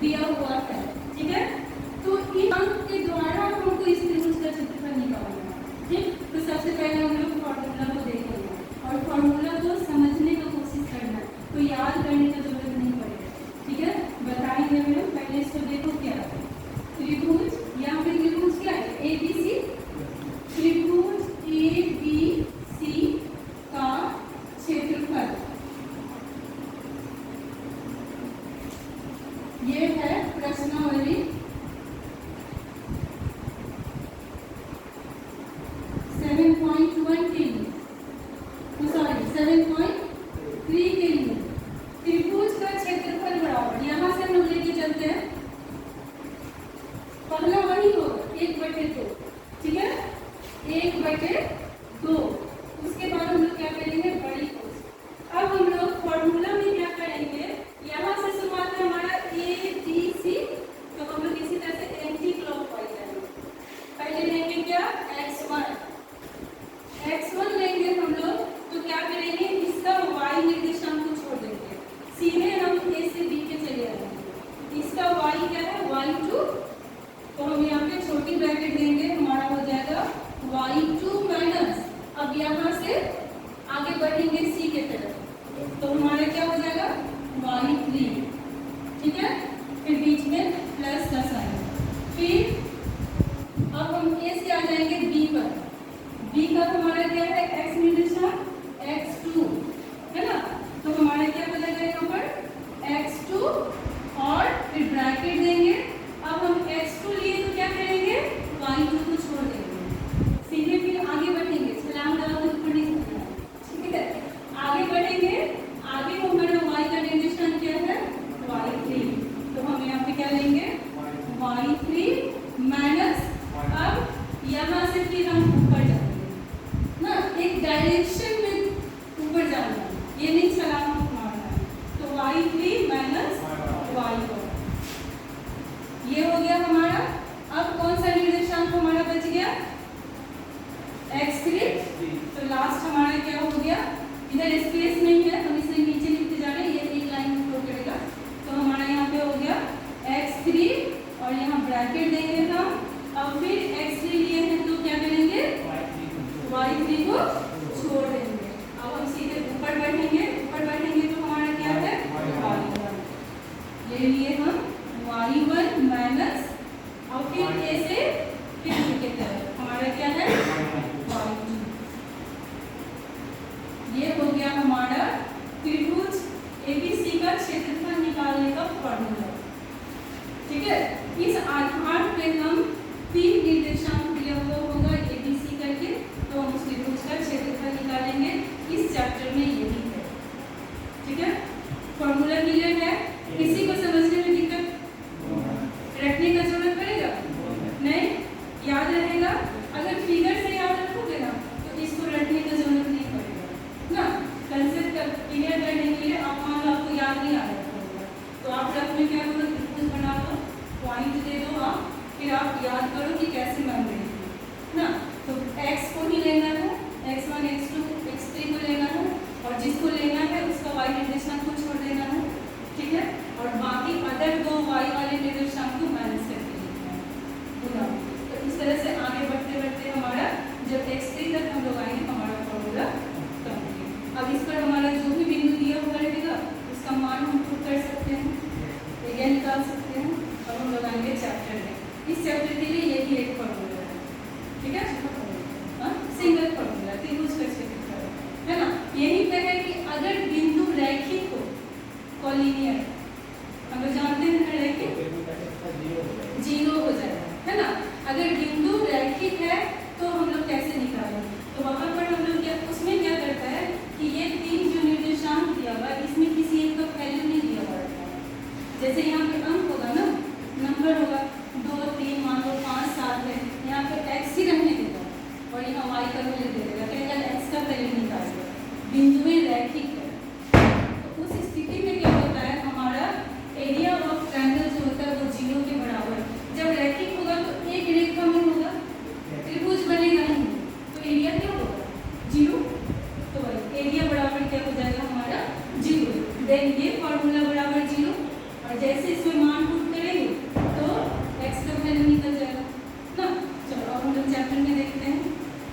दिया हुआ है, ठीक है। तो इन अंक के द्वारा हमको इस त्रिभुज का क्षेत्रफल निकालना है, ठीक। तो सबसे पहले हम लोग फॉर्मूला को देखेंगे और फॉर्मूला को समझने की कोशिश करना है, तो याद करने की जरूरत नहीं पड़ेगा, ठीक है। बताएंगे हम लोग, पहले इसको देखो क्या है त्रिभुज, यहाँ पे त्रिभुज क्या है ABC, त्रिभुज ABC का क्षेत्रफल ये है प्रश्नावली 7.1 के लिए, सॉरी 7.3 के लिए त्रिभुज का क्षेत्रफल बराबर, यहाँ से हम लोग लेके चलते हैं, पहला वही होगा 1/2, ठीक है, 1/2। उसके बाद हम लोग क्या करेंगे बड़ी कोस। अब हम लोग फॉर्मूला में क्या करेंगे, यहाँ से शुरुआत है हमारा ABC, तो हम लोग इसी तरह से एंटी क्लॉकवाइज जाएंगे। पहले लेंगे क्या x1 लेंगे हम लोग, तो क्या करेंगे इसका y निर्देशांक को छोड़ देंगे, सीधे हम A से B के चले आएंगे। इसका y क्या है y2, तो हम यहाँ पे छोटी ब्रैकेट देंगे, हमारा हो जाएगा y2 माइनस, अब यहाँ से आगे बढ़ेंगे C के तरफ, तो हमारा क्या हो जाएगा y3, ठीक है। फिर बीच में प्लस प्लस आएगा। फिर अब हम A से आ जाएंगे B पर, B का हमारा क्या है x निर्देशांक x2, है ना, तो हमारा क्या हो जाएगा यहाँ पर x2 और फिर ब्रैकेट देंगे। अब हम x2 लिए तो क्या करेंगे y2 को छोड़ देंगे, सीधे फिर आगे बढ़ेंगे, छलांग लगा तो ऊपर नहीं चलना है, ठीक है। आगे बढ़ेंगे, आगे हमारा y का निर्देशांक क्या है y3, तो हम यहाँ पे क्या लेंगे y3 माइनस, अब यहाँ से फिर हम ऊपर जाएंगे ना, एक डायरेक्शन में ऊपर जाना है, ये नहीं छलांग मारना है, तो y3 माइनस y4, ये हो गया हमारा। अब कौन सा निर्देशांक हमारा बच गया x3, तो लास्ट हमारा क्या हो गया, इधर स्पेस नहीं है हम इसलिए नीचे लिखते जा रहे हैं, ये एक लाइन फ्लो करेगा, तो हमारा यहाँ पे हो गया x3 और यहाँ ब्रैकेट देंगे हम। अब फिर x3 लिए हैं तो क्या करेंगे y3 को छोड़ देंगे। अब हम सीधे ऊपर बढ़ेंगे, तो हमारा क्या है y1, ले लिए हम y1 माइनस, और फिर A से फिर B के तरफ हमारा क्या है y2। ये हो गया हमारा त्रिभुज ABC का क्षेत्रफल निकालने का फॉर्मूला, ठीक है। इस आधार पे हम 3 निर्देशांक दिया हुआ होगा ABC करके, तो हम उस त्रिभुज का क्षेत्रफल निकालेंगे। इस चैप्टर में यही है, ठीक है। फॉर्मूला क्लियर है, किसी को समझने में दिक्कत रखने का जरूरत पड़ेगा नहीं, याद रहेगा। अगर फिगर से याद रखोगे ना तो इसको रटने की जरूरत नहीं पड़ेगा ना, कंसेप्ट क्लियर करने के लिए। आप मान लो आपको याद नहीं आ रहा होगा, तो आप रफ में क्या करो त्रिभुज बना दो, पॉइंट दे दो आप, फिर आप याद करो कि कैसे बन रही है ना। तो x को ही लेना है, x1 x2 x3 को लेना है, और जिसको लेना है उसका y निर्देशांक को छोड़ देना है, ठीक है। और बाकी अदर 2 y वाले निर्देशांक को माइनस करके लिखना है, तो इस तरह से आगे बढ़ते बढ़ते हमारा जब x3 तक हम लोग आएंगे हमारा फॉर्मूला कंप्लीट। अब इस पर हमारा जो भी बिंदु दिया हुआ रहेगा उसका मान हम खुद कर सकते हैं, एरिया निकाल सकते हैं। अब हम लोग आएंगे चैप्टर में, इस चैप्टर के लिए यही एक फॉर्मूला है, ठीक है, सिंगल फॉर्मूला त्रिभुज का क्षेत्रफल, है ना। यही पे है कि अगर बिंदु रैखिक हो, कॉलिनियर, हम लोग जानते हैं रैखिक 0 हो जाएगा, है ना। अगर बिंदु रैखिक है तो हम लोग कैसे निकालेंगे, तो वहां पर हम लोग क्या उसमें क्या करता है कि ये 3 जो निर्देशांक दिया हुआ है इसमें किसी एक का वैल्यू नहीं दिया हुआ है, जैसे यहाँ पे अंक होगा ना, नंबर होगा 2 3 मान लो 5 7 है, यहाँ पे x ही रहने देगा और यहाँ y का वैल्यू दे देगा, कहेगा x का वैल्यू निकालेगा, बिंदु में रैखिक है। तो उस स्थिति में क्या होता है हमारा एरिया ऑफ ट्रायंगल जो होता है वो 0 के बराबर, जब रैखिक होगा तो एक रेखा में होगा, त्रिभुज बनेगा नहीं, तो एरिया क्या होगा 0, तो एरिया बराबर क्या हो जाएगा हमारा 0। देन ये फॉर्मूला बराबर 0, और जैसे इसमें मान